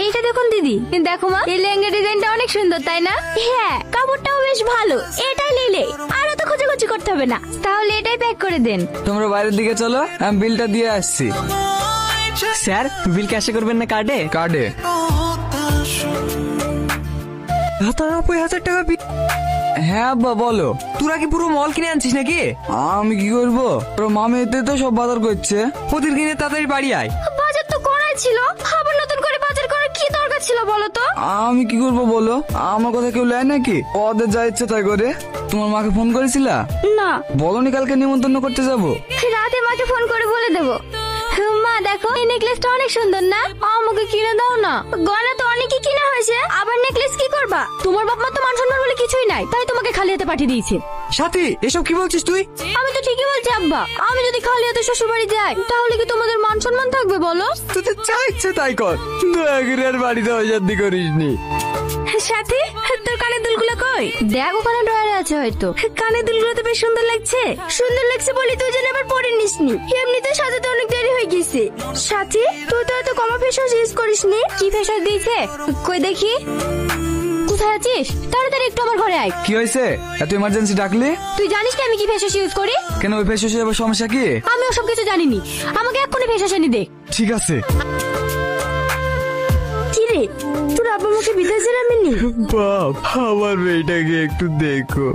এইটা দেখুন দিদি, দেখো মা, এই লেহেঙ্গা ডিজাইনটা অনেক সুন্দর তাই না? হ্যাঁ, কাপড়টাও বেশ ভালো, এটাই নিলে আর তো খোঁজাখুঁজি করতে হবে না। তাহলে এটাই প্যাক করে দেন। তোমরা বাইরের দিকে চলো, আমি বিলটা দিয়ে আসছি। স্যার, বিল ক্যাশে করবেন না কার্ডে? কার্ডে। ৯৭,০০০ টাকা বিল? হ্যাঁ আব্বা বলো। তোরা কি পুরো মল কিনে আনছিস নাকি? আমি কি করবো, তোর মামা এতে তো সব বাজার করছে। ওদের কিনে তাড়াতাড়ি বাড়ি আয়। বাজার তো করাই ছিল, আবার নতুন করে বাজার করার কি দরকার ছিল বলো তো? আমি কি করবো বলো, আমার কথা কেউ নেয় নাকি? ওদের যা ইচ্ছে তাই করে। তোমার মাকে ফোন করেছিলা? না। বলনি কালকে নিমন্ত্রণ করতে যাবো? রাতে মাকে ফোন করে বলে দেবো। মা দেখো, এই নেকলেসটা অনেক সুন্দর না? আমাকে কিনে দাও না। গয়না তো অনেকই কিনা হয়েছে, আবার নেকলেস কি করবা? তোমার বাপ মা তো মান সম্মান বলে কিছুই নাই, তাই তোমাকে খালি হাতে পাঠিয়ে দিয়েছে। সাথী, এসব কি বলছিস তুই? আমি তো ঠিকই বলছি আব্বা, আমি যদি খালি হাতে শ্বশুর বাড়ি যাই তাহলে কি তোমাদের মান সম্মান থাকবে বলো? তোদের যা ইচ্ছে তাই কর, দয়া করে আর বাড়িতে অশান্তি করিস নি। সাথী, তোর কানের দুলগুলো কই? দেখ ওখানে ড্রয়ারে আছে হয়তো। কানের দুলগুলো তো বেশ সুন্দর লাগছে। সুন্দর লাগছে বলি তুই যেন আবার পরে নিসনি, এমনিতে সাজাতে অনেক দেরি হয়ে গেছে। সাথী, তুই তো এত কমা ফেস ওয়াশ ইউজ করিসনি। কি ফেস ওয়াশ দিয়েছে কই দেখি? কোথায় আছিস? তাড়াতাড়ি একটু আমার ঘরে আয়। কি হয়েছে, এত ইমার্জেন্সি ডাকলি? তুই জানিস কি আমি কি ফেস ওয়াশ ইউজ করি? কেন, ওই ফেস ওয়াশে সমস্যা কি? আমি ওসব কিছু জানিনি, আমাকে এক্ষুনি ফেস ওয়াশ এনে দে। ঠিক আছে। কি রে, তোর আব্বা আমাকে বিদেশে নামেনি? বাপ, আমার মেয়েটাকে একটু দেখো।